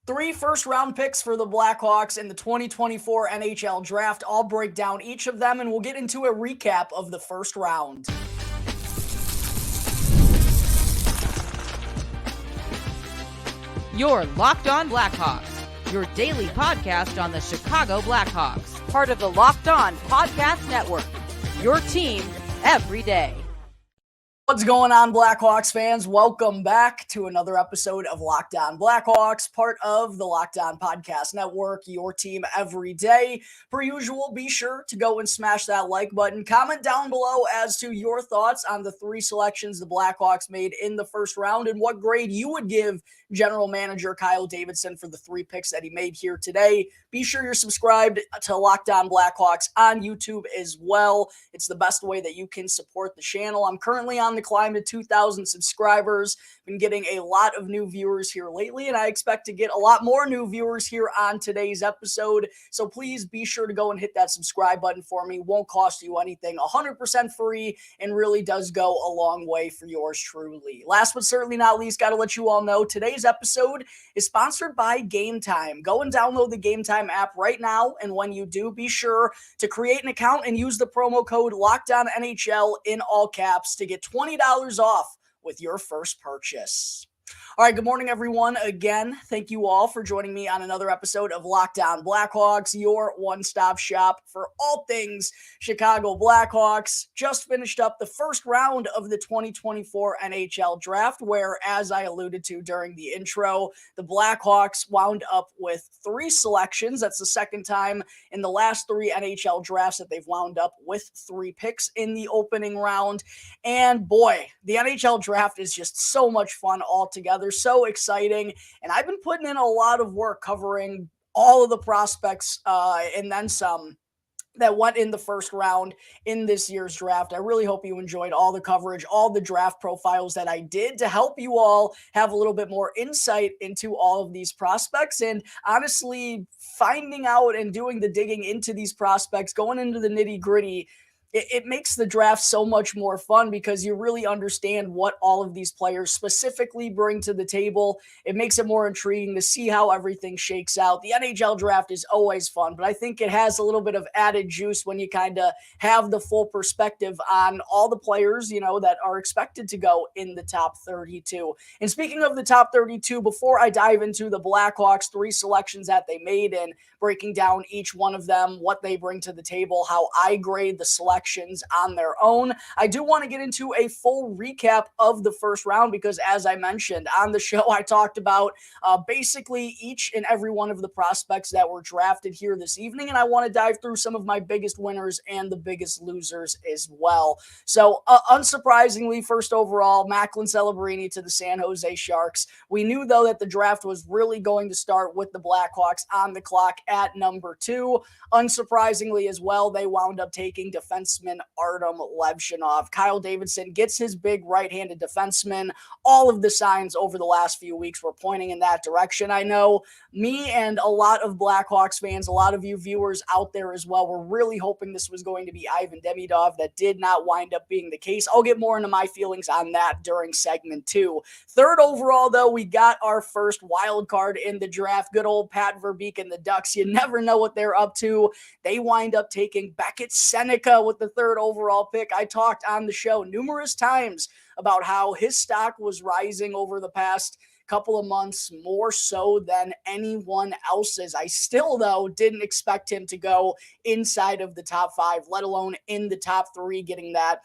Three first-round picks for the Blackhawks in the 2024 NHL Draft. I'll break down each of them, and we'll get into a recap of the first round. You're Locked On Blackhawks, your daily podcast on the Chicago Blackhawks, part of the Locked On Podcast Network, your team every day. What's going on, Blackhawks fans? Welcome back to another episode of Locked On Blackhawks, part of the Locked On Podcast Network, your team every day. Per usual, be sure to go and smash that like button. Comment down below as to your thoughts on the three selections the Blackhawks made in the first round and what grade you would give General Manager Kyle Davidson for the three picks that he made here today. Be sure you're subscribed to Locked On Blackhawks on YouTube as well. It's the best way that you can support the channel. I'm currently on the climb to 2,000 subscribers. Been getting a lot of new viewers here lately, and I expect to get a lot more new viewers here on today's episode. So please be sure to go and hit that subscribe button for me. Won't cost you anything. 100% free and really does go a long way for yours truly. Last but certainly not least, got to let you all know today's episode is sponsored by Game Time. Go and download the Game Time app right now, and when you do, be sure to create an account and use the promo code LOCKEDONNHL in all caps to get $20 off with your first purchase. All right, good morning, everyone. Again, thank you all for joining me on another episode of Locked On Blackhawks, your one-stop shop for all things Chicago Blackhawks. Just finished up the first round of the 2024 NHL Draft, where, as I alluded to during the intro, the Blackhawks wound up with three selections. That's the second time in the last three NHL drafts that they've wound up with three picks in the opening round. And boy, the NHL Draft is just so much fun altogether. So exciting, and I've been putting in a lot of work covering all of the prospects and then some that went in the first round in this year's draft. I really hope you enjoyed all the coverage, all the draft profiles that I did to help you all have a little bit more insight into all of these prospects, and honestly finding out and doing the digging into these prospects, going into the nitty-gritty. It makes the draft so much more fun because you really understand what all of these players specifically bring to the table. It makes it more intriguing to see how everything shakes out. The NHL draft is always fun, but I think it has a little bit of added juice when you kind of have the full perspective on all the players, that are expected to go in the top 32. And speaking of the top 32, before I dive into the Blackhawks, three selections that they made and breaking down each one of them, what they bring to the table, how I grade the selections on their own, I do want to get into a full recap of the first round because, as I mentioned on the show, I talked about basically each and every one of the prospects that were drafted here this evening, and I want to dive through some of my biggest winners and the biggest losers as well. So, unsurprisingly, first overall, Macklin Celebrini to the San Jose Sharks. We knew, though, that the draft was really going to start with the Blackhawks on the clock at number 2. Unsurprisingly as well, they wound up taking defenseman Artyom Levshunov. Kyle Davidson gets his big right-handed defenseman. All of the signs over the last few weeks were pointing in that direction. I know me and a lot of Blackhawks fans, a lot of you viewers out there as well, were really hoping this was going to be Ivan Demidov. That did not wind up being the case. I'll get more into my feelings on that during segment 2. Third overall, though, we got our first wild card in the draft. Good old Pat Verbeek and the Ducks. You never know what they're up to. They wind up taking Beckett Seneca with the third overall pick. I talked on the show numerous times about how his stock was rising over the past couple of months, more so than anyone else's. I still, though, didn't expect him to go inside of the top 5, let alone in the top 3, getting that,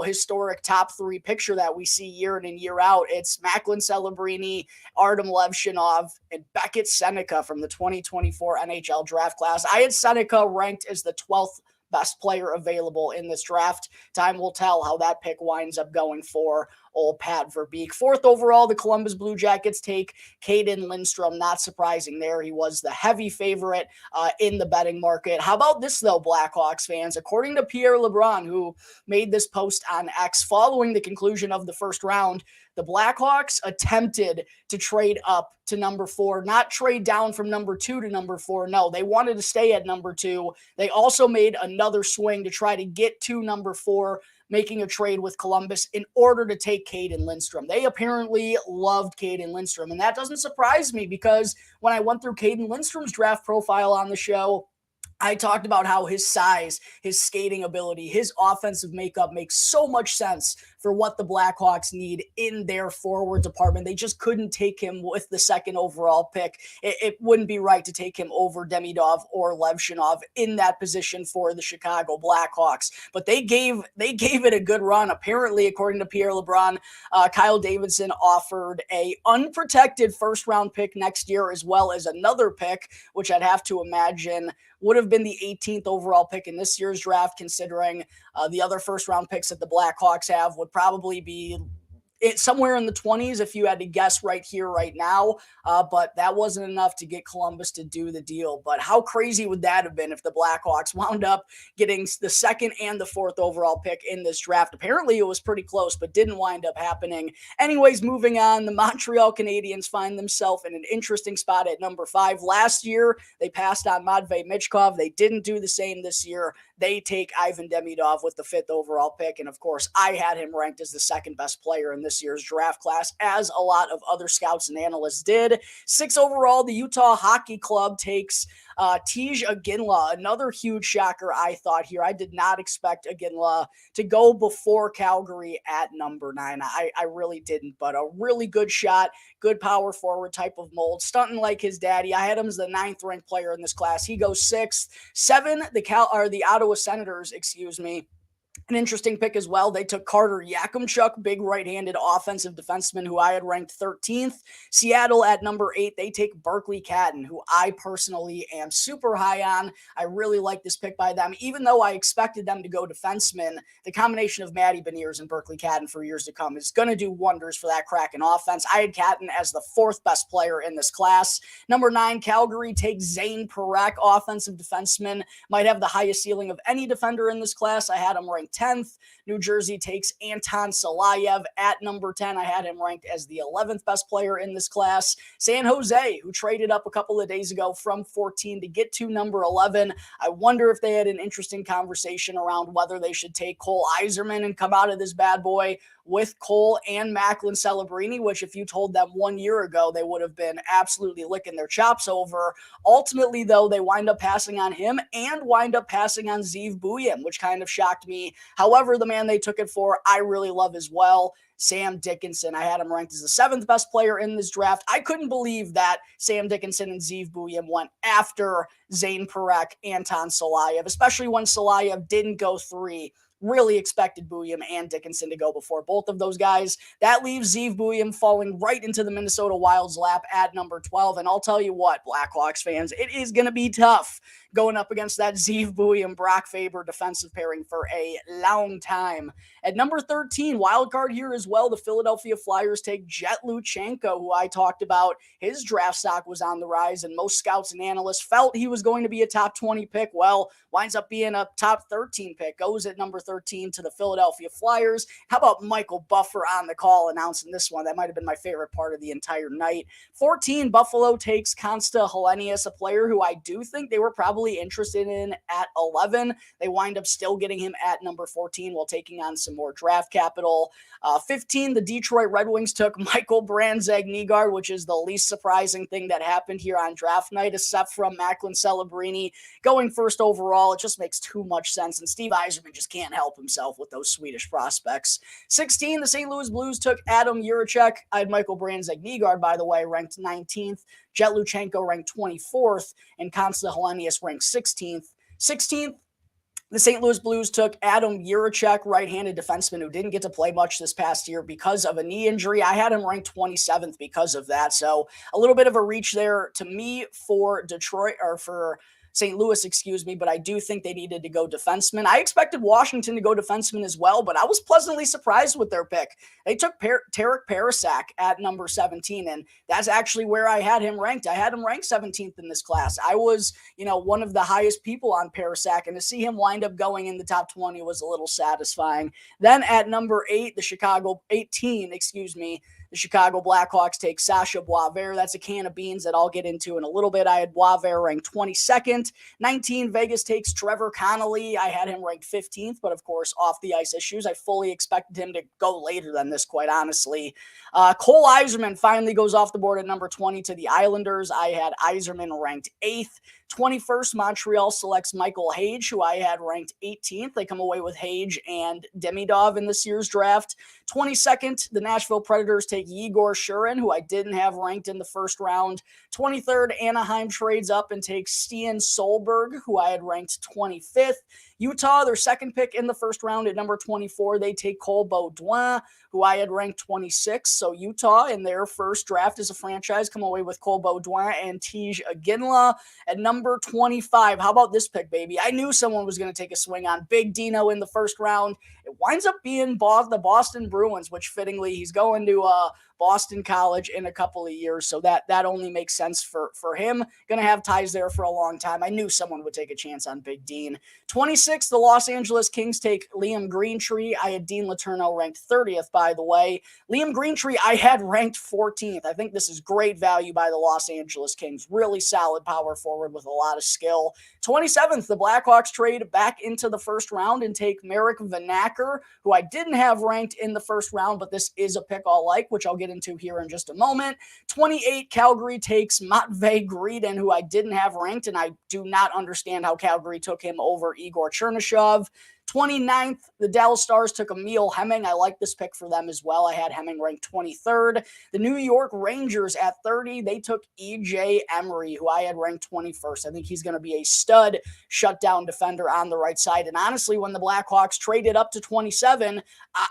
historic top 3 picture that we see year in and year out. It's Macklin Celebrini, Artyom Levshunov, and Beckett Seneca from the 2024 NHL draft class. I had Seneca ranked as the 12th best player available in this draft. Time will tell how that pick winds up going for old Pat Verbeek. Fourth overall, the Columbus Blue Jackets take Caden Lindstrom. Not surprising there. He was the heavy favorite in the betting market. How about this, though, Blackhawks fans? According to Pierre LeBrun, who made this post on X following the conclusion of the first round, the Blackhawks attempted to trade up to number 4, not trade down from number 2 to number 4. No, they wanted to stay at number 2. They also made another swing to try to get to number 4, making a trade with Columbus in order to take Caden Lindstrom. They apparently loved Caden Lindstrom, and that doesn't surprise me because when I went through Caden Lindstrom's draft profile on the show, I talked about how his size, his skating ability, his offensive makeup makes so much sense for what the Blackhawks need in their forward department. They just couldn't take him with the second overall pick. It wouldn't be right to take him over Demidov or Levshunov in that position for the Chicago Blackhawks. But they gave it a good run. Apparently, according to Pierre LeBrun, Kyle Davidson offered a unprotected first-round pick next year as well as another pick, which I'd have to imagine would have been the 18th overall pick in this year's draft, considering the other first-round picks that the Blackhawks have would probably be somewhere in the 20s if you had to guess right here, right now. But that wasn't enough to get Columbus to do the deal. But how crazy would that have been if the Blackhawks wound up getting the second and the fourth overall pick in this draft? Apparently it was pretty close, but didn't wind up happening. Anyways, moving on, the Montreal Canadiens find themselves in an interesting spot at number 5. Last year, they passed on Matvei Michkov. They didn't do the same this year. They take Ivan Demidov with the 5th overall pick. And of course, I had him ranked as the second best player in this year's draft class, as a lot of other scouts and analysts did. 6 overall, the Utah Hockey Club takes Tej Aginla, another huge shocker I thought here. I did not expect Aginla to go before Calgary at number 9. I really didn't, but a really good shot, good power forward type of mold, stunting like his daddy. I had him as the 9th ranked player in this class. He goes 6th. 7, the Ottawa Senators, an interesting pick as well. They took Carter Yakimchuk, big right-handed offensive defenseman who I had ranked 13th. Seattle at number 8, they take Berkeley Catton, who I personally am super high on. I really like this pick by them. Even though I expected them to go defenseman, the combination of Matty Beniers and Berkeley Catton for years to come is going to do wonders for that Kraken offense. I had Catton as the 4th best player in this class. Number 9, Calgary takes Zane Parekh, offensive defenseman. Might have the highest ceiling of any defender in this class. I had him ranked 10th. New Jersey takes Anton Salayev at number 10. I had him ranked as the 11th best player in this class. San Jose, who traded up a couple of days ago from 14 to get to number 11. I wonder if they had an interesting conversation around whether they should take Cole Yzerman and come out of this bad boy with Cole and Macklin Celebrini, which if you told them 1 year ago, they would have been absolutely licking their chops over. Ultimately, though, they wind up passing on him and wind up passing on Zeev Buium, which kind of shocked me. However, the man they took it for, I really love as well. Sam Dickinson. I had him ranked as the 7th best player in this draft. I couldn't believe that Sam Dickinson and Zeev Buium went after Zane Parekh, Anton Salayev, especially when Salayev didn't go 3. Really expected Buium and Dickinson to go before both of those guys. That leaves Zeev Buium falling right into the Minnesota Wild's lap at number 12. And I'll tell you what, Blackhawks fans, it is going to be tough going up against that Zeev Buium, Brock Faber defensive pairing for a long time. At number 13, wild card here as well, the Philadelphia Flyers take Jet Luchenko, who I talked about. His draft stock was on the rise, and most scouts and analysts felt he was going to be a top 20 pick. Well, winds up being a top 13 pick, goes at number 13 to the Philadelphia Flyers. How about Michael Buffer on the call announcing this one? That might have been my favorite part of the entire night. 14, Buffalo takes Konsta Helenius, a player who I do think they were probably interested in at 11. They wind up still getting him at number 14 while taking on some more draft capital. 15, the Detroit Red Wings took Michael Brandzeg-Nygaard, which is the least surprising thing that happened here on draft night, except from Macklin Celebrini going first overall. It just makes too much sense, and Steve Yzerman just can't help himself with those Swedish prospects. 16, the St. Louis Blues took Adam Jiricek. I had Michael Brandzeg-Nygaard, by the way, ranked 19th. Jet Luchenko ranked 24th, and Konsta Helenius ranked 16th. 16th, the St. Louis Blues took Adam Jiricek, right-handed defenseman who didn't get to play much this past year because of a knee injury. I had him ranked 27th because of that. So a little bit of a reach there to me for Detroit, or for St. Louis, but I do think they needed to go defenseman. I expected Washington to go defenseman as well, but I was pleasantly surprised with their pick. They took Tarek Parasak at number 17, and that's actually where I had him ranked. I had him ranked 17th in this class. I was, one of the highest people on Parasak, and to see him wind up going in the top 20 was a little satisfying. Then at number 8, the The Chicago Blackhawks take Sacha Boisvert. That's a can of beans that I'll get into in a little bit. I had Boisvert ranked 22nd. 19, Vegas takes Trevor Connolly. I had him ranked 15th, but of course, off the ice issues. I fully expected him to go later than this, quite honestly. Cole Yzerman finally goes off the board at number 20 to the Islanders. I had Yzerman ranked 8th. 21st, Montreal selects Michael Hage, who I had ranked 18th. They come away with Hage and Demidov in this year's draft. 22nd, the Nashville Predators take Igor Shurin, who I didn't have ranked in the first round. 23rd, Anaheim trades up and takes Stian Solberg, who I had ranked 25th. Utah, their second pick in the first round at number 24, they take Cole Baudouin, who I had ranked 26. So Utah, in their first draft as a franchise, come away with Cole Baudouin and Tej Aginla at number 25. How about this pick, baby? I knew someone was going to take a swing on Big Dino in the first round. It winds up being the Boston Bruins, which fittingly, he's going to Boston College in a couple of years. So that only makes sense for him. Going to have ties there for a long time. I knew someone would take a chance on Big Dean. 26, the Los Angeles Kings take Liam Greentree. I had Dean Letourneau ranked 30th, by the way. Liam Greentree, I had ranked 14th. I think this is great value by the Los Angeles Kings. Really solid power forward with a lot of skill. 27th, the Blackhawks trade back into the first round and take Marek Vanacker, who I didn't have ranked in the first round, but this is a pick I'll like, which I'll get into here in just a moment. 28, Calgary takes Matvei Greden, who I didn't have ranked, and I do not understand how Calgary took him over Igor Chernyshov. 29th, the Dallas Stars took Emil Hemming. I like this pick for them as well. I had Hemming ranked 23rd. The New York Rangers at 30, they took EJ Emery, who I had ranked 21st. I think he's going to be a stud shutdown defender on the right side. And honestly, when the Blackhawks traded up to 27,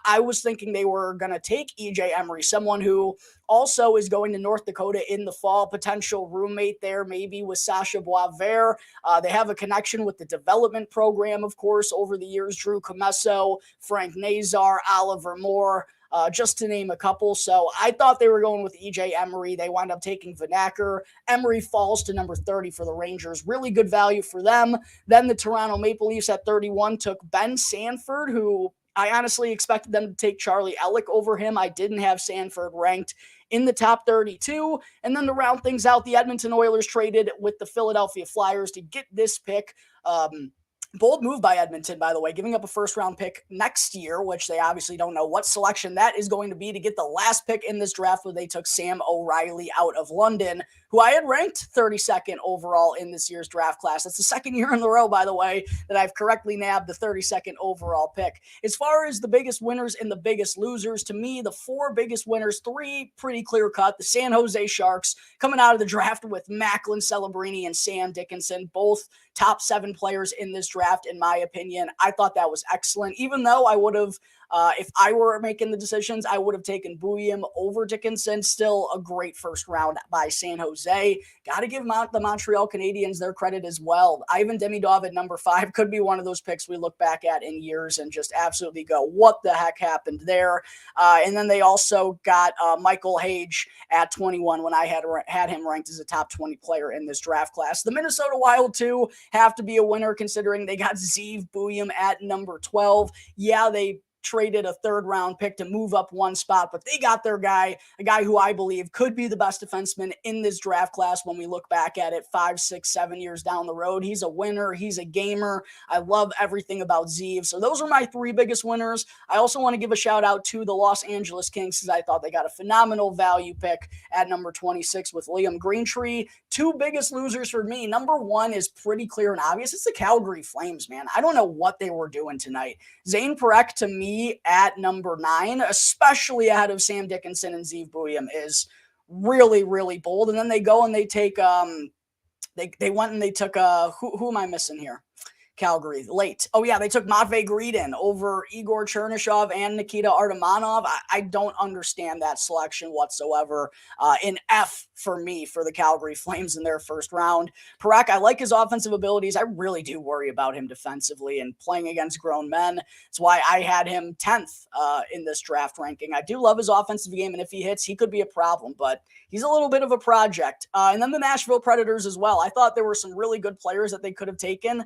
I was thinking they were going to take EJ Emery, someone who also is going to North Dakota in the fall, potential roommate there maybe with Sacha Boisvert. They have a connection with the development program, of course, over the years. Drew Comesso, Frank Nazar, Oliver Moore, just to name a couple. So I thought they were going with EJ Emery. They wound up taking Vanacker. Emery falls to number 30 for the Rangers. Really good value for them. Then the Toronto Maple Leafs at 31 took Ben Sanford, who I honestly expected them to take Charlie Ellick over him. I didn't have Sanford ranked in the top 32. And then to round things out, the Edmonton Oilers traded with the Philadelphia Flyers to get this pick. Bold move by Edmonton, by the way, giving up a first-round pick next year, which they obviously don't know what selection that is going to be, to get the last pick in this draft where they took Sam O'Reilly out of London, who I had ranked 32nd overall in this year's draft class. That's the second year in a row, by the way, that I've correctly nabbed the 32nd overall pick. As far as the biggest winners and the biggest losers, to me, the four biggest winners, three pretty clear-cut. The San Jose Sharks coming out of the draft with Macklin Celebrini and Sam Dickinson, both top 7 players in this draft, in my opinion. I thought that was excellent, even though I would have, if I were making the decisions, I would have taken Buium over Dickinson. Still a great first round by San Jose. Got to give the Montreal Canadiens their credit as well. Ivan Demidov at number 5 could be one of those picks we look back at in years and just absolutely go, what the heck happened there? And then they also got Michael Hage at 21 when I had him ranked as a top 20 player in this draft class. The Minnesota Wild, too, have to be a winner considering they got Zeev Buium at number 12. Yeah, they traded a third-round pick to move up one spot, but they got their guy, a guy who I believe could be the best defenseman in this draft class when we look back at it 5, 6, 7 years down the road. He's a winner. He's a gamer. I love everything about Zeev. So those are my 3 biggest winners. I also want to give a shout-out to the Los Angeles Kings because I thought they got a phenomenal value pick at number 26 with Liam Greentree. 2 biggest losers for me. Number 1 is pretty clear and obvious. It's the Calgary Flames, man. I don't know what they were doing tonight. Zane Parekh, to me, at number 9, especially ahead of Sam Dickinson and Zeev Buium, is really, really bold. And then they go and they take, they went and they took, who am I missing here? Calgary, late. Oh, yeah, they took Matvei Greden over Igor Chernyshov and Nikita Artymonov. I don't understand that selection whatsoever. An F for me for the Calgary Flames in their first round. Parekh, I like his offensive abilities. I really do worry about him defensively and playing against grown men. That's why I had him 10th in this draft ranking. I do love his offensive game, and if he hits, he could be a problem, but he's a little bit of a project. And then the Nashville Predators as well. I thought there were some really good players that they could have taken.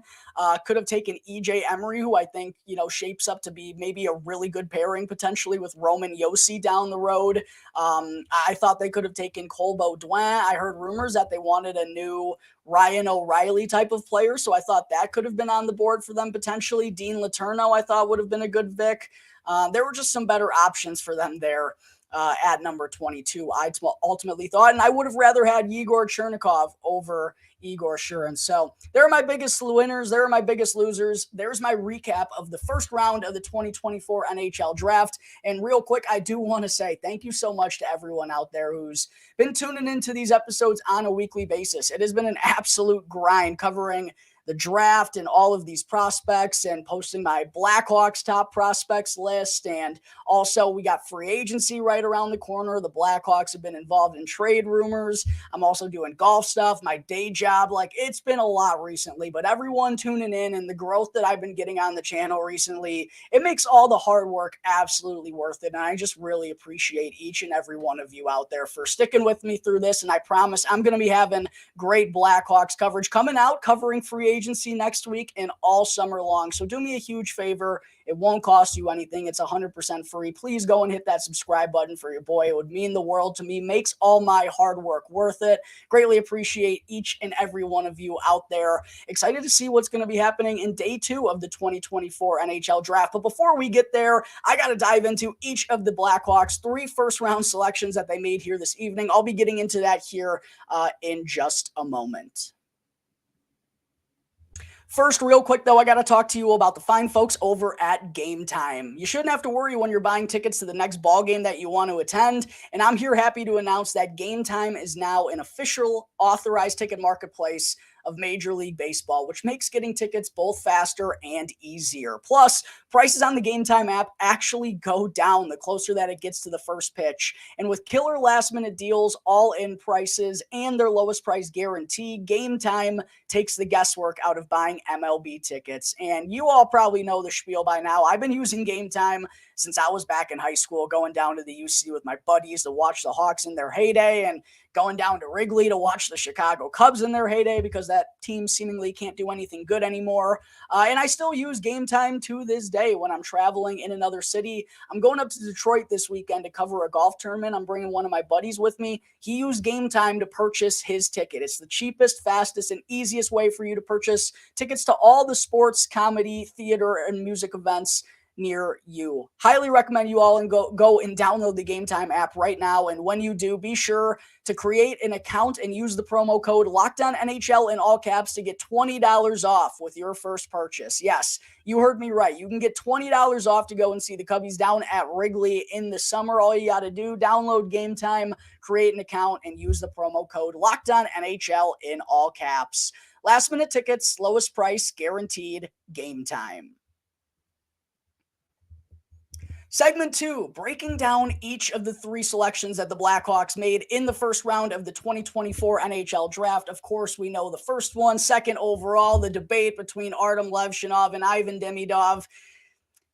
Could have taken EJ Emery, who I think, shapes up to be maybe a really good pairing potentially with Roman Josi down the road. I thought they could have taken Cole Baudouin. I heard rumors that they wanted a new Ryan O'Reilly type of player, so I thought that could have been on the board for them potentially. Dean Letourneau, I thought, would have been a good Vic. There were just some better options for them there at number 22, I ultimately thought, and I would have rather had Yegor Chernikov over Igor Shurin. So there are my biggest winners. There are my biggest losers. There's my recap of the first round of the 2024 NHL Draft. And real quick, I do want to say thank you so much to everyone out there who's been tuning into these episodes on a weekly basis. It has been an absolute grind covering the draft and all of these prospects and posting my Blackhawks top prospects list. And also we got free agency right around the corner. The Blackhawks have been involved in trade rumors. I'm also doing golf stuff, my day job. Like, it's been a lot recently, but everyone tuning in and the growth that I've been getting on the channel recently, it makes all the hard work absolutely worth it. And I just really appreciate each and every one of you out there for sticking with me through this. And I promise I'm going to be having great Blackhawks coverage coming out, covering free agency next week and all summer long. So do me a huge favor. It won't cost you anything. It's 100% free. Please go and hit that subscribe button for your boy. It would mean the world to me. Makes all my hard work worth it. Greatly appreciate each and every one of you out there. Excited to see what's going to be happening in day 2 of the 2024 NHL Draft. But before we get there, I got to dive into each of the Blackhawks 3 first-round selections that they made here this evening. I'll be getting into that here in just a moment. First, real quick, though, I got to talk to you about the fine folks over at Game Time. You shouldn't have to worry when you're buying tickets to the next ball game that you want to attend, and I'm here happy to announce that Game Time is now an official authorized ticket marketplace of Major League Baseball, which makes getting tickets both faster and easier. Plus, prices on the Game Time app actually go down the closer that it gets to the first pitch. And with killer last-minute deals, all-in prices, and their lowest price guarantee, Game Time takes the guesswork out of buying MLB tickets. And you all probably know the spiel by now. I've been using Game Time since I was back in high school, going down to the UC with my buddies to watch the Hawks in their heyday, and going down to Wrigley to watch the Chicago Cubs in their heyday because that team seemingly can't do anything good anymore. And I still use Game Time to this day when I'm traveling in another city. I'm going up to Detroit this weekend to cover a golf tournament. I'm bringing one of my buddies with me. He used Game Time to purchase his ticket. It's the cheapest, fastest, and easiest way for you to purchase tickets to all the sports, comedy, theater, and music events near you. Highly recommend you all and go and download the Game Time app right now. And when you do, be sure to create an account and use the promo code LOCKEDONNHL in all caps to get $20 off with your first purchase. Yes, you heard me right. You can get $20 off to go and see the Cubbies down at Wrigley in the summer. All you got to do, download Game Time, create an account, and use the promo code LOCKEDONNHL in all caps. Last minute tickets, lowest price, guaranteed. Game Time. Segment 2, breaking down each of the 3 selections that the Blackhawks made in the first round of the 2024 NHL Draft. Of course, we know the first one, second overall, the debate between Artyom Levshunov and Ivan Demidov.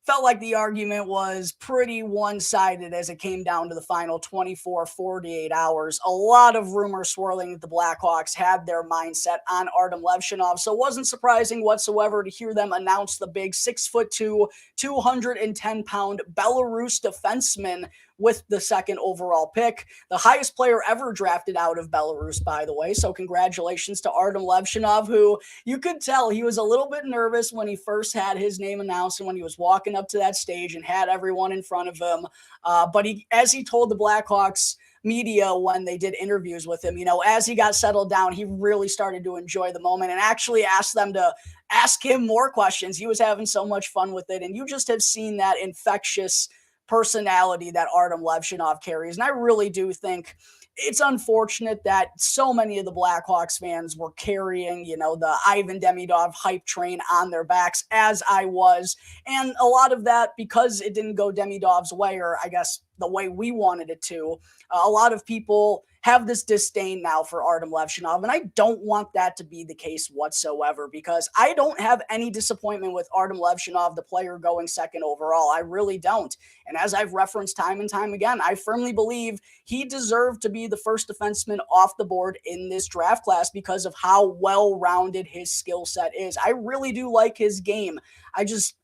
Felt like the argument was pretty one-sided as it came down to the final 24, 48 hours. A lot of rumors swirling that the Blackhawks had their mindset on Artyom Levshunov, so it wasn't surprising whatsoever to hear them announce the big 6'2", 210-pound Belarus defenseman with the second overall pick. The highest player ever drafted out of Belarus, by the way. So congratulations to Artyom Levshunov, who you could tell he was a little bit nervous when he first had his name announced and when he was walking up to that stage and had everyone in front of him. But as he told the Blackhawks media when they did interviews with him, as he got settled down, he really started to enjoy the moment and actually asked them to ask him more questions. He was having so much fun with it. And you just have seen that infectious personality that Artyom Levshunov carries. And I really do think it's unfortunate that so many of the Blackhawks fans were carrying, the Ivan Demidov hype train on their backs, as I was. And a lot of that, because it didn't go Demidov's way, or I guess the way we wanted it to, a lot of people have this disdain now for Artyom Levshunov, and I don't want that to be the case whatsoever, because I don't have any disappointment with Artyom Levshunov, the player going second overall. I really don't. And as I've referenced time and time again, I firmly believe he deserved to be the first defenseman off the board in this draft class because of how well-rounded his skill set is. I really do like his game.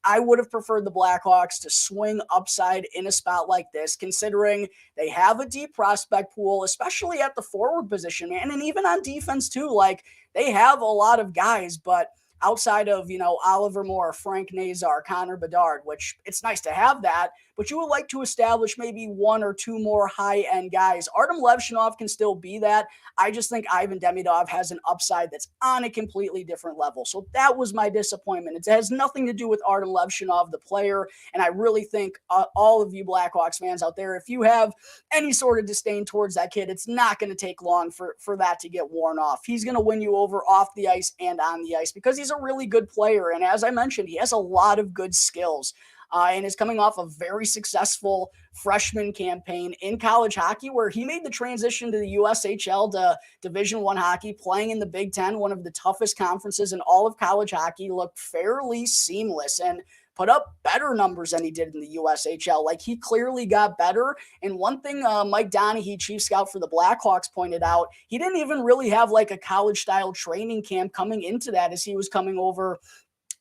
I would have preferred the Blackhawks to swing upside in a spot like this, considering they have a deep prospect pool, especially at the forward position, man, and even on defense too. Like, they have a lot of guys, but outside of, Oliver Moore, Frank Nazar, Connor Bedard, which it's nice to have that, but you would like to establish maybe one or two more high-end guys. Artyom Levshunov can still be that. I just think Ivan Demidov has an upside that's on a completely different level. So that was my disappointment. It has nothing to do with Artyom Levshunov, the player, and I really think all of you Blackhawks fans out there, if you have any sort of disdain towards that kid, it's not going to take long for that to get worn off. He's going to win you over off the ice and on the ice because he's a really good player, and as I mentioned, he has a lot of good skills. And is coming off a very successful freshman campaign in college hockey, where he made the transition to the USHL, to Division I hockey, playing in the Big Ten, one of the toughest conferences in all of college hockey, looked fairly seamless and put up better numbers than he did in the USHL. Like, he clearly got better. And one thing Mike Donaghy, chief scout for the Blackhawks, pointed out, he didn't even really have like a college-style training camp coming into that, as he was coming over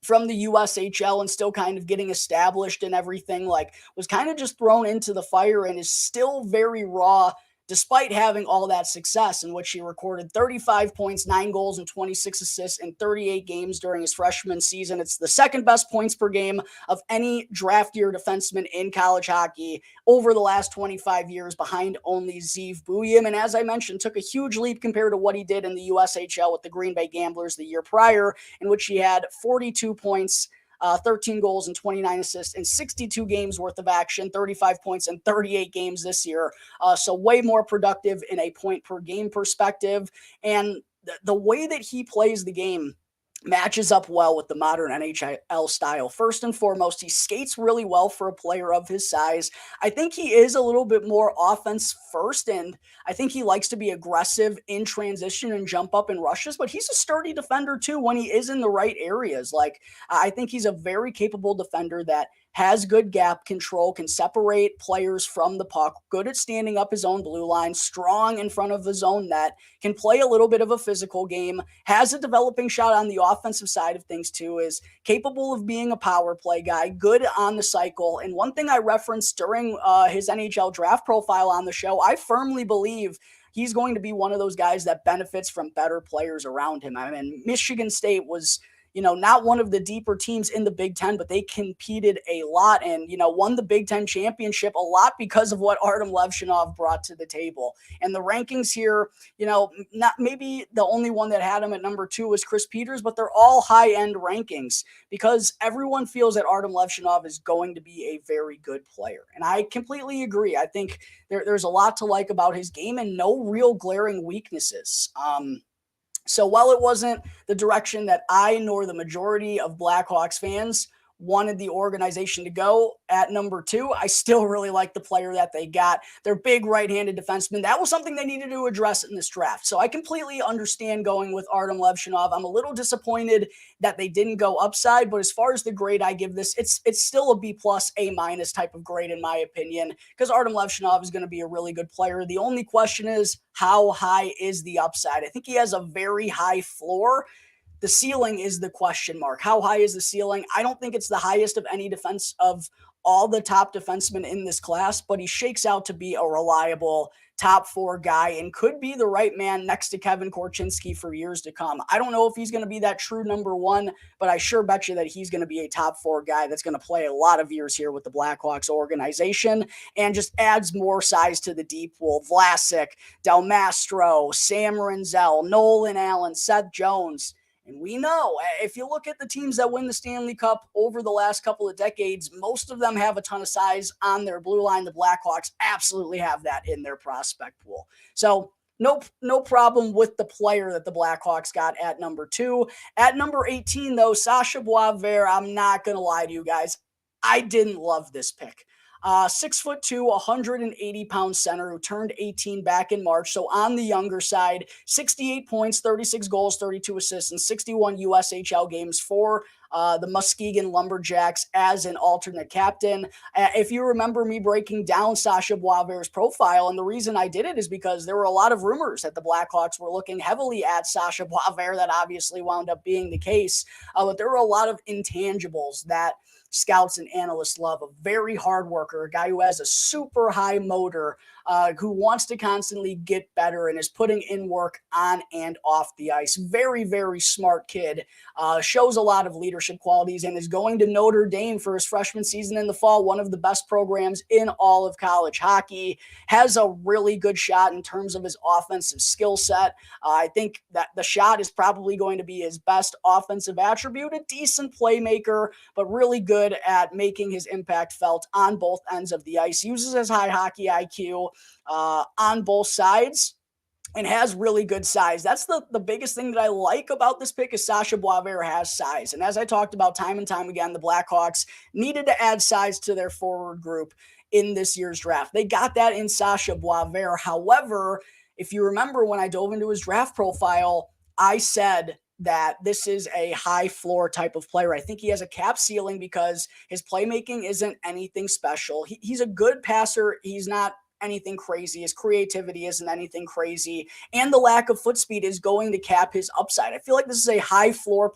from the USHL and still kind of getting established and everything. Like, was kind of just thrown into the fire and is still very raw despite having all that success, in which he recorded 35 points, 9 goals, and 26 assists in 38 games during his freshman season. It's the second best points per game of any draft year defenseman in college hockey over the last 25 years, behind only Zeev Buium. And as I mentioned, took a huge leap compared to what he did in the USHL with the Green Bay Gamblers the year prior, in which he had 42 points, 13 goals and 29 assists in 62 games worth of action, 35 points in 38 games this year. So way more productive in a point per game perspective. And the way that he plays the game matches up well with the modern NHL style. First and foremost, he skates really well for a player of his size. I think he is a little bit more offense first, and I think he likes to be aggressive in transition and jump up in rushes, but he's a sturdy defender too when he is in the right areas. Like, I think he's a very capable defender that has good gap control, can separate players from the puck, good at standing up his own blue line, strong in front of his own net, can play a little bit of a physical game, has a developing shot on the offensive side of things too, is capable of being a power play guy, good on the cycle. And one thing I referenced during his NHL draft profile on the show, I firmly believe he's going to be one of those guys that benefits from better players around him. I mean, Michigan State was, not one of the deeper teams in the Big Ten, but they competed a lot and, won the Big Ten championship a lot because of what Artyom Levshunov brought to the table. And the rankings here, not maybe the only one that had him at number 2 was Chris Peters, but they're all high-end rankings because everyone feels that Artyom Levshunov is going to be a very good player. And I completely agree. I think there's a lot to like about his game and no real glaring weaknesses. So while it wasn't the direction that I nor the majority of Blackhawks fans wanted the organization to go at number 2, I still really like the player that they got. They're big right-handed defensemen. That was something they needed to address in this draft. So I completely understand going with Artyom Levshunov. I'm a little disappointed that they didn't go upside, but as far as the grade I give this, it's still a B+, A- type of grade in my opinion, because Artyom Levshunov is going to be a really good player. The only question is, how high is the upside? I think he has a very high floor. The ceiling is the question mark. How high is the ceiling? I don't think it's the highest of any defense of all the top defensemen in this class, but he shakes out to be a reliable top 4 guy and could be the right man next to Kevin Korchinski for years to come. I don't know if he's going to be that true number 1, but I sure bet you that he's going to be a top 4 guy that's going to play a lot of years here with the Blackhawks organization and just adds more size to the deep pool. Vlasic, Del Mastro, Sam Renzel, Nolan Allen, Seth Jones. And we know, if you look at the teams that win the Stanley Cup over the last couple of decades, most of them have a ton of size on their blue line. The Blackhawks absolutely have that in their prospect pool. So no problem with the player that the Blackhawks got at number 2. At number 18, though, Sacha Boisvert, I'm not going to lie to you guys, I didn't love this pick. 6'2", 180-pound center who turned 18 back in March. So on the younger side, 68 points, 36 goals, 32 assists, and 61 USHL games for the Muskegon Lumberjacks as an alternate captain. If you remember me breaking down Sacha Boisvert's profile, and the reason I did it is because there were a lot of rumors that the Blackhawks were looking heavily at Sacha Boisvert. That obviously wound up being the case. But there were a lot of intangibles that scouts and analysts love. A very hard worker, a guy who has a super high motor, who wants to constantly get better and is putting in work on and off the ice. Very, very smart kid. Shows a lot of leadership qualities and is going to Notre Dame for his freshman season in the fall, one of the best programs in all of college hockey. Has a really good shot in terms of his offensive skill set. I think that the shot is probably going to be his best offensive attribute. A decent playmaker, but really good at making his impact felt on both ends of the ice. Uses his high hockey IQ on both sides and has really good size. That's the biggest thing that I like about this pick is Sacha Boisvert has size. And as I talked about time and time again, the Blackhawks needed to add size to their forward group in this year's draft. They got that in Sacha Boisvert. However, if you remember when I dove into his draft profile, I said that this is a high floor type of player. I think he has a cap ceiling because his playmaking isn't anything special. He's a good passer. He's not anything crazy. His creativity isn't anything crazy. And the lack of foot speed is going to cap his upside. I feel like this is a high floor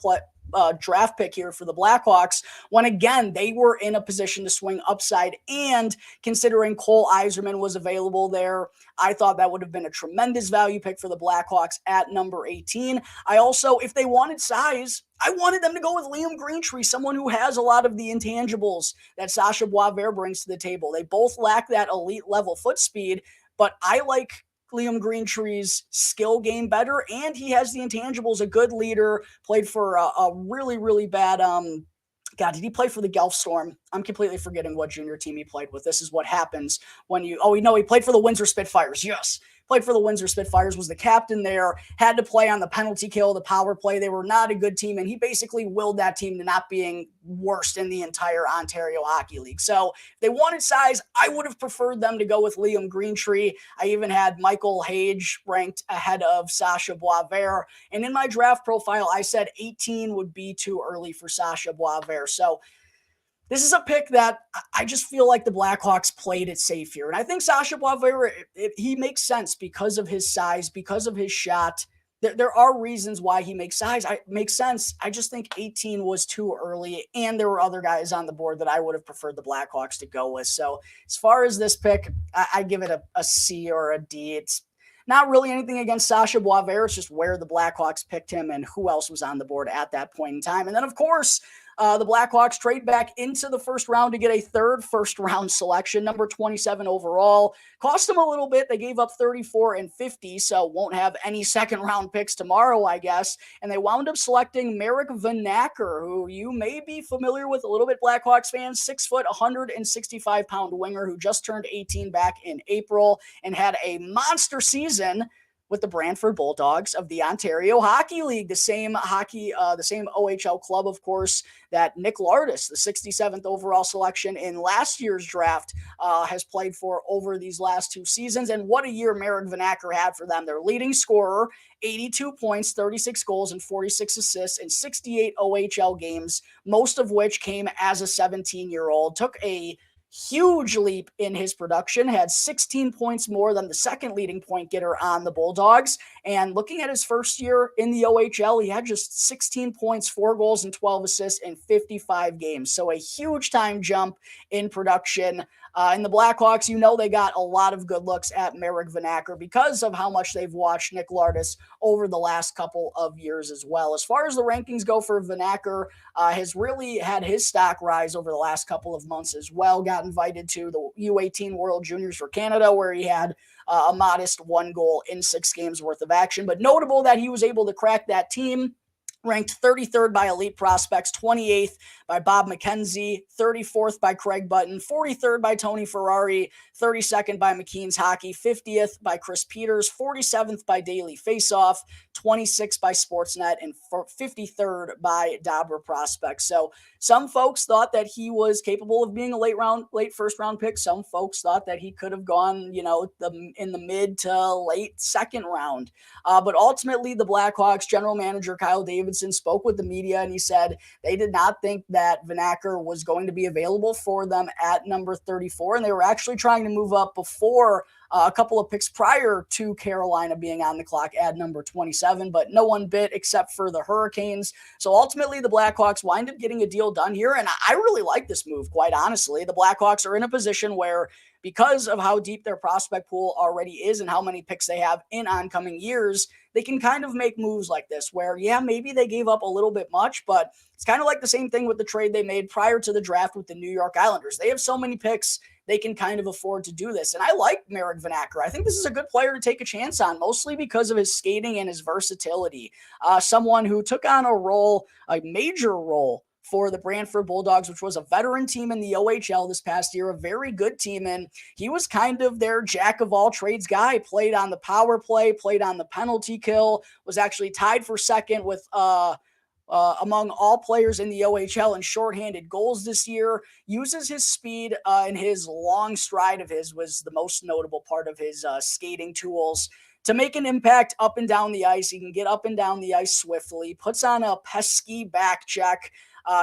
draft pick here for the Blackhawks when, again, they were in a position to swing upside. And considering Cole Yzerman was available there, I thought that would have been a tremendous value pick for the Blackhawks at number 18. I also, if they wanted size, I wanted them to go with Liam Greentree, someone who has a lot of the intangibles that Sacha Boisvert brings to the table. They both lack that elite level foot speed, but I like Liam Greentree's skill game better, and he has the intangibles, a good leader, played for a really, really bad, God, did he play for the Guelph Storm? I'm completely forgetting what junior team he played with. This is what happens when he played for the Windsor Spitfires. Yes. Played for the Windsor Spitfires, was the captain there, had to play on the penalty kill, the power play. They were not a good team, and he basically willed that team to not being worst in the entire Ontario Hockey League. So if they wanted size, I would have preferred them to go with Liam Greentree. I even had Michael Hage ranked ahead of Sacha Boisvert. And in my draft profile, I said 18 would be too early for Sacha Boisvert. So this is a pick that I just feel like the Blackhawks played it safe here. And I think Sacha Boisvert, he makes sense because of his size, because of his shot. There are reasons why he makes sense. I just think 18 was too early, and there were other guys on the board that I would have preferred the Blackhawks to go with. So as far as this pick, I give it a C or a D. It's not really anything against Sacha Boisvert. It's just where the Blackhawks picked him and who else was on the board at that point in time. And then, of course, the Blackhawks trade back into the first round to get a third first-round selection, number 27 overall. Cost them a little bit. They gave up 34 and 50, so won't have any second-round picks tomorrow, I guess. And they wound up selecting Marek Vanacker, who you may be familiar with a little bit, Blackhawks fans, 6 foot, 165-pound winger who just turned 18 back in April and had a monster season with the Brantford Bulldogs of the Ontario Hockey League, the same OHL club, of course, that Nick Lardis, the 67th overall selection in last year's draft, has played for over these last 2 seasons. And what a year Marek Vanacker had for them. Their leading scorer, 82 points, 36 goals, and 46 assists in 68 OHL games, most of which came as a 17-year-old. Took a huge leap in his production, had 16 points more than the second leading point getter on the Bulldogs. And looking at his first year in the OHL, he had just 16 points, 4 goals, and 12 assists in 55 games. So a huge time jump in production. And the Blackhawks, they got a lot of good looks at Marek Vanacker because of how much they've watched Nick Lardis over the last couple of years as well. As far as the rankings go for Vanacker, has really had his stock rise over the last couple of months as well. Got invited to the U18 World Juniors for Canada, where he had a modest 1 goal in 6 games worth of action. But notable that he was able to crack that team ranked 33rd by Elite Prospects, 28th by Bob McKenzie, 34th by Craig Button, 43rd by Tony Ferrari, 32nd by McKean's Hockey, 50th by Chris Peters, 47th by Daily Faceoff, 26th by Sportsnet, and 53rd by Dobber Prospects. So some folks thought that he was capable of being a late first round pick. Some folks thought that he could have gone, in the mid to late second round. But ultimately, the Blackhawks general manager Kyle Davidson spoke with the media, and he said they did not think that Vanacker was going to be available for them at number 34, and they were actually trying to move up before a couple of picks prior to Carolina being on the clock at number 27, but no one bit except for the Hurricanes. So ultimately, the Blackhawks wind up getting a deal done here, and I really like this move, quite honestly. The Blackhawks are in a position where, because of how deep their prospect pool already is and how many picks they have in oncoming years, they can kind of make moves like this where, yeah, maybe they gave up a little bit much, but it's kind of like the same thing with the trade they made prior to the draft with the New York Islanders. They have so many picks, they can kind of afford to do this. And I like Marek Vanacker. I think this is a good player to take a chance on, mostly because of his skating and his versatility. Someone who took on a major role for the Brantford Bulldogs, which was a veteran team in the OHL this past year, a very good team. And he was kind of their jack of all trades guy, played on the power play, played on the penalty kill, was actually tied for second with among all players in the OHL in shorthanded goals this year. Uses his speed and his long stride of his was the most notable part of his skating tools to make an impact up and down the ice. He can get up and down the ice swiftly, puts on a pesky back check,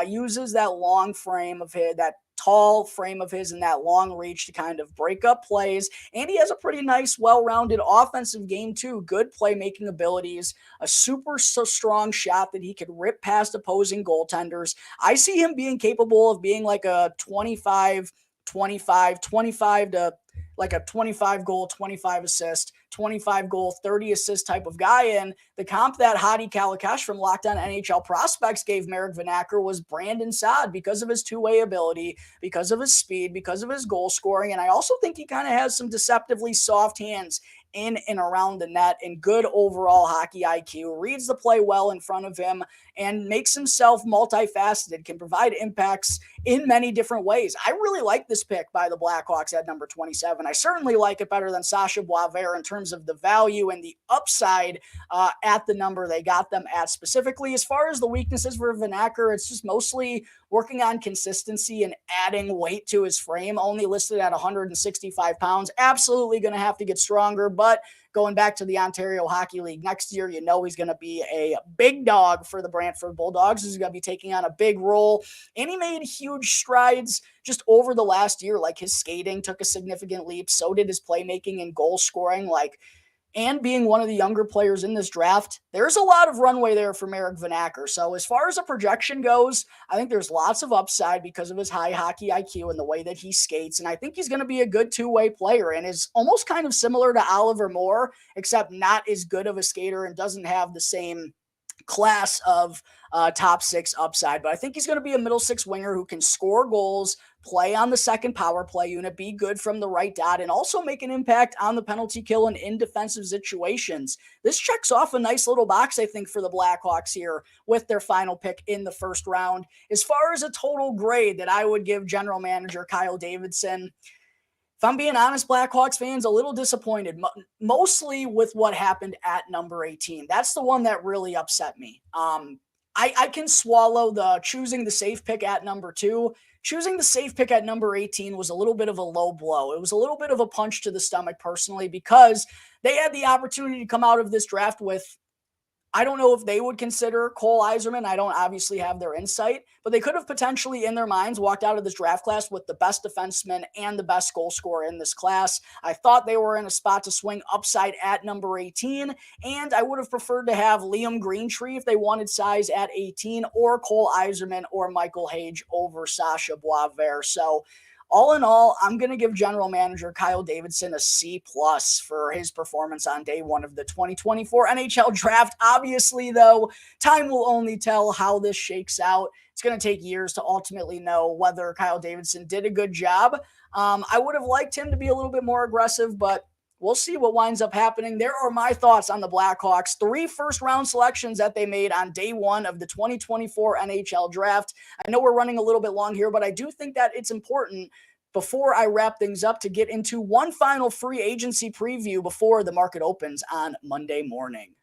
uses that long frame of his, that tall frame of his and that long reach to kind of break up plays. And he has a pretty nice, well-rounded offensive game too. Good playmaking abilities, a super strong shot that he could rip past opposing goaltenders. I see him being capable of being like a 25 to like a 25 goal, 25 assist, 25 goal, 30 assist type of guy. And the comp that Hadi Kalakash from Locked On NHL Prospects gave Marek Vanacker was Brandon Saad because of his two-way ability, because of his speed, because of his goal scoring. And I also think he kind of has some deceptively soft hands in and around the net and good overall hockey IQ, reads the play well in front of him, and makes himself multifaceted, can provide impacts in many different ways. I really like this pick by the Blackhawks at number 27. I certainly like it better than Sacha Boisvert in terms of the value and the upside at the number they got them at specifically. As far as the weaknesses for Vanacker, it's just mostly working on consistency and adding weight to his frame, only listed at 165 pounds. Absolutely going to have to get stronger, but going back to the Ontario Hockey League next year, he's going to be a big dog for the Brantford Bulldogs. He's going to be taking on a big role, and he made huge strides just over the last year. Like, his skating took a significant leap. So did his playmaking and goal scoring. And being one of the younger players in this draft, there's a lot of runway there for Marek Vanacker. So as far as a projection goes, I think there's lots of upside because of his high hockey IQ and the way that he skates. And I think he's going to be a good two-way player and is almost kind of similar to Oliver Moore, except not as good of a skater and doesn't have the same class of top six upside. But I think he's going to be a middle six winger who can score goals, play on the second power play unit, be good from the right dot, and also make an impact on the penalty kill and in defensive situations. This checks off a nice little box, I think, for the Blackhawks here with their final pick in the first round. As far as a total grade that I would give general manager Kyle Davidson, if I'm being honest, Blackhawks fans, a little disappointed, mostly with what happened at number 18. That's the one that really upset me. I can swallow the choosing the safe pick at number 2. Choosing the safe pick at number 18 was a little bit of a low blow. It was a little bit of a punch to the stomach personally because they had the opportunity to come out of this draft with, I don't know if they would consider Cole Yzerman. I don't obviously have their insight, but they could have potentially in their minds walked out of this draft class with the best defenseman and the best goal scorer in this class. I thought they were in a spot to swing upside at number 18, and I would have preferred to have Liam Greentree if they wanted size at 18, or Cole Yzerman or Michael Hage over Sacha Boisvert. So all in all, I'm going to give general manager Kyle Davidson a C+ for his performance on day one of the 2024 NHL Draft. Obviously, though, time will only tell how this shakes out. It's going to take years to ultimately know whether Kyle Davidson did a good job. I would have liked him to be a little bit more aggressive, but we'll see what winds up happening. There are my thoughts on the Blackhawks. 3 first-round selections that they made on day 1 of the 2024 NHL Draft. I know we're running a little bit long here, but I do think that it's important before I wrap things up to get into one final free agency preview before the market opens on Monday morning.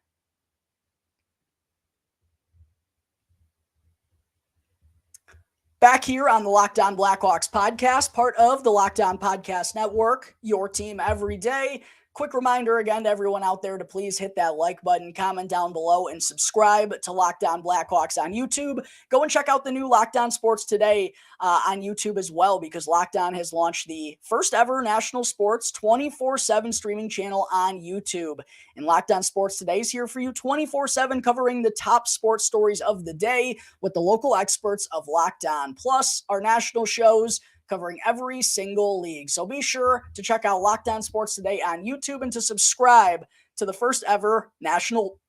Back here on the Locked On Blackhawks podcast, part of the Locked On Podcast Network, your team every day. Quick reminder again to everyone out there to please hit that like button, comment down below, and subscribe to Locked On Blackhawks on YouTube. Go and check out the new Locked On Sports Today on YouTube as well, because Locked On has launched the first ever national sports 24/7 streaming channel on YouTube. And Locked On Sports Today is here for you 24/7, covering the top sports stories of the day with the local experts of Locked On, plus our national shows covering every single league. So be sure to check out Locked On Sports Today on YouTube and to subscribe to the first ever national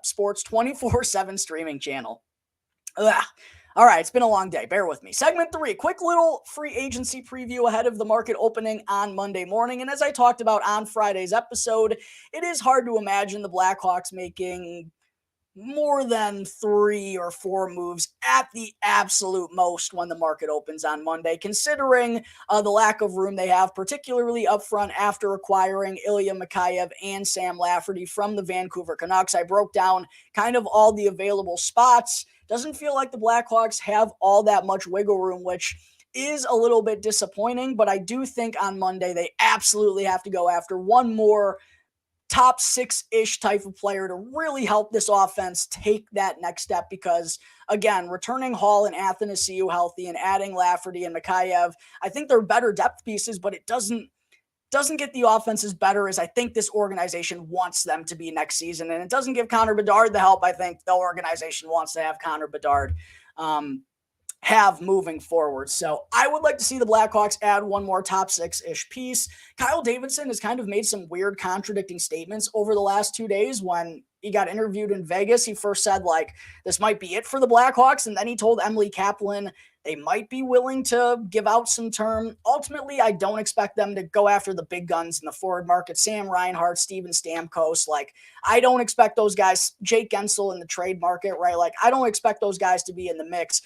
sports 24/7 streaming channel. Ugh. All right, it's been a long day. Bear with me. Segment 3, quick little free agency preview ahead of the market opening on Monday morning. And as I talked about on Friday's episode, it is hard to imagine the Blackhawks making more than 3 or 4 moves at the absolute most when the market opens on Monday, considering the lack of room they have, particularly up front after acquiring Ilya Mikheyev and Sam Lafferty from the Vancouver Canucks. I broke down kind of all the available spots. Doesn't feel like the Blackhawks have all that much wiggle room, which is a little bit disappointing, but I do think on Monday they absolutely have to go after one more top 6-ish type of player to really help this offense take that next step, because again, returning Hall and Athanasiou healthy and adding Lafferty and Mikheyev, I think they're better depth pieces, but it doesn't get the offenses better as I think this organization wants them to be next season. And it doesn't give Connor Bedard the help I think the organization wants to have Connor Bedard have moving forward. So I would like to see the Blackhawks add one more top 6-ish piece. Kyle Davidson has kind of made some weird contradicting statements over the last 2 days. When he got interviewed in Vegas, he first said, like, this might be it for the Blackhawks. And then he told Emily Kaplan they might be willing to give out some term. Ultimately, I don't expect them to go after the big guns in the forward market. Sam Reinhart, Steven Stamkos. Like, I don't expect those guys, Jake Gensel in the trade market, right? Like, I don't expect those guys to be in the mix.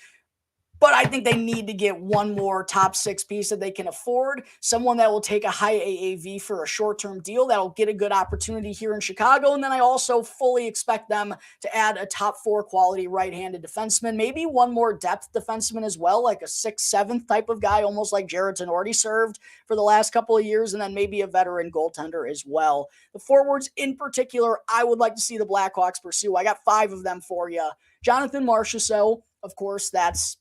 But I think they need to get one more top 6 piece that they can afford, someone that will take a high AAV for a short-term deal that'll get a good opportunity here in Chicago. And then I also fully expect them to add a top 4 quality right-handed defenseman, maybe one more depth defenseman as well, like a 6th, 7th type of guy, almost like Jared Tenorti served for the last couple of years, and then maybe a veteran goaltender as well. The forwards in particular, I would like to see the Blackhawks pursue. I got 5 of them for you. Jonathan Marchessault, of course, that's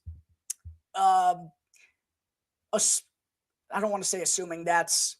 I don't want to say assuming, that's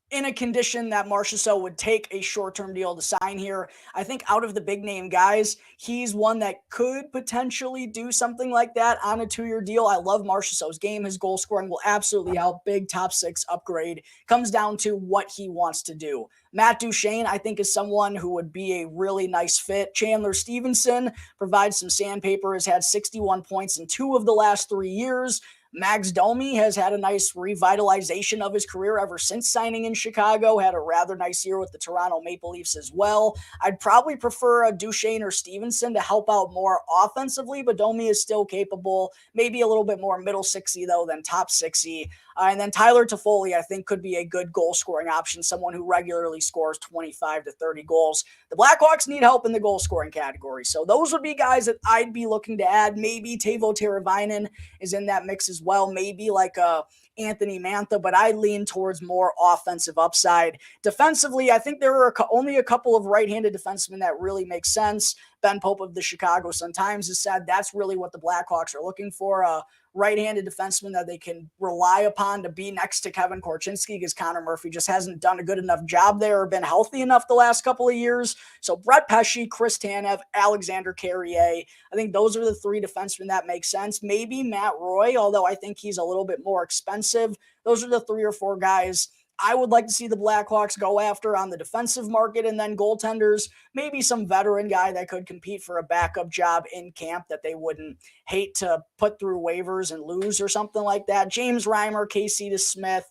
in a condition that Marchessault would take a short-term deal to sign here. I think out of the big-name guys, he's one that could potentially do something like that on a 2-year deal. I love Marchessault's game. His goal scoring will absolutely help. Big top 6 upgrade. Comes down to what he wants to do. Matt Duchene, I think, is someone who would be a really nice fit. Chandler Stevenson provides some sandpaper, has had 61 points in 2 of the last 3 years. Max Domi has had a nice revitalization of his career ever since signing in Chicago, had a rather nice year with the Toronto Maple Leafs as well. I'd probably prefer a Duchene or Stevenson to help out more offensively, but Domi is still capable, maybe a little bit more middle 6-y though than top 6-y. And then Tyler Toffoli, I think, could be a good goal-scoring option, someone who regularly scores 25 to 30 goals. The Blackhawks need help in the goal-scoring category, so those would be guys that I'd be looking to add. Maybe Teuvo Teravainen is in that mix as well, maybe like a Anthony Mantha, but I lean towards more offensive upside. Defensively, I think there are only a couple of right-handed defensemen that really make sense. Ben Pope of the Chicago Sun-Times has said that's really what the Blackhawks are looking for, a right-handed defenseman that they can rely upon to be next to Kevin Korchinski, because Connor Murphy just hasn't done a good enough job there or been healthy enough the last couple of years. So Brett Pesce, Chris Tanev, Alexander Carrier, I think those are the 3 defensemen that make sense. Maybe Matt Roy, although I think he's a little bit more expensive. Those are the 3 or 4 guys I would like to see the Blackhawks go after on the defensive market. And then goaltenders, maybe some veteran guy that could compete for a backup job in camp that they wouldn't hate to put through waivers and lose or something like that. James Reimer, Casey DeSmith,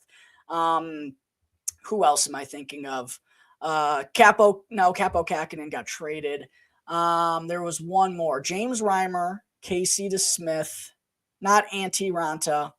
Who else am I thinking of? Capo Kakinen got traded. There was one more. James Reimer, Casey DeSmith, not Antti Ranta.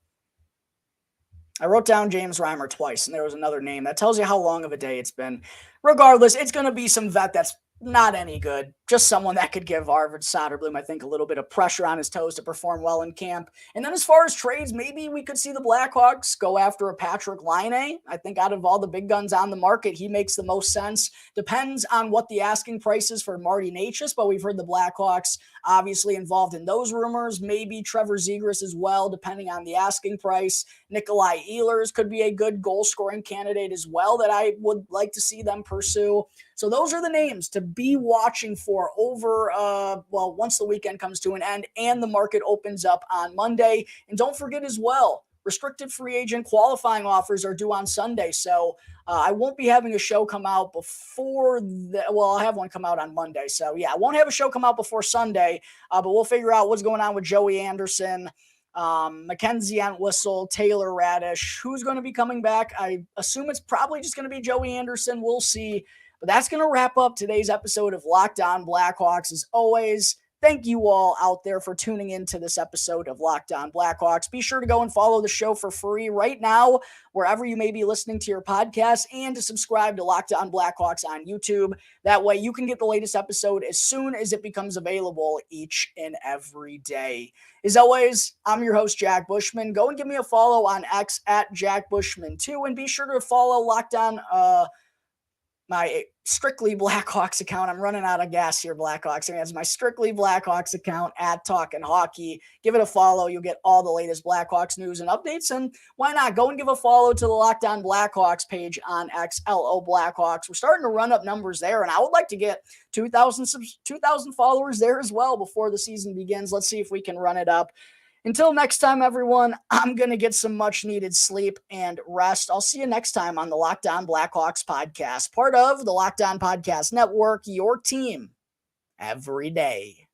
I wrote down James Reimer twice, and there was another name. That tells you how long of a day it's been. Regardless, it's going to be some vet that's not any good. Just someone that could give Arvid Soderblom, I think, a little bit of pressure on his toes to perform well in camp. And then as far as trades, maybe we could see the Blackhawks go after a Patrick Laine. I think out of all the big guns on the market, he makes the most sense. Depends on what the asking price is for Marty Necas, but we've heard the Blackhawks obviously involved in those rumors. Maybe Trevor Zegras as well, depending on the asking price. Nikolai Ehlers could be a good goal-scoring candidate as well that I would like to see them pursue. So those are the names to be watching for over, once the weekend comes to an end and the market opens up on Monday. And don't forget as well, restricted free agent qualifying offers are due on Sunday. So I won't be having a show come out before I'll have one come out on Monday. So yeah, I won't have a show come out before Sunday, but we'll figure out what's going on with Joey Anderson, Mackenzie Entwistle, Taylor Radish, who's going to be coming back. I assume it's probably just going to be Joey Anderson. We'll see. But that's going to wrap up today's episode of Locked On Blackhawks. As always, thank you all out there for tuning into this episode of Locked On Blackhawks. Be sure to go and follow the show for free right now, wherever you may be listening to your podcast, and to subscribe to Locked On Blackhawks on YouTube. That way you can get the latest episode as soon as it becomes available each and every day. As always, I'm your host, Jack Bushman. Go and give me a follow on X at Jack Bushman2, and be sure to follow Locked On my Strictly Blackhawks account. I'm running out of gas here, Blackhawks fans. My Strictly Blackhawks account at Talkin' Hockey. Give it a follow. You'll get all the latest Blackhawks news and updates. And why not go and give a follow to the Locked On Blackhawks page on X, LO Blackhawks. We're starting to run up numbers there, and I would like to get 2,000 followers there as well before the season begins. Let's see if we can run it up. Until next time, everyone, I'm going to get some much-needed sleep and rest. I'll see you next time on the Locked On Blackhawks podcast, part of the Locked On Podcast Network, your team every day.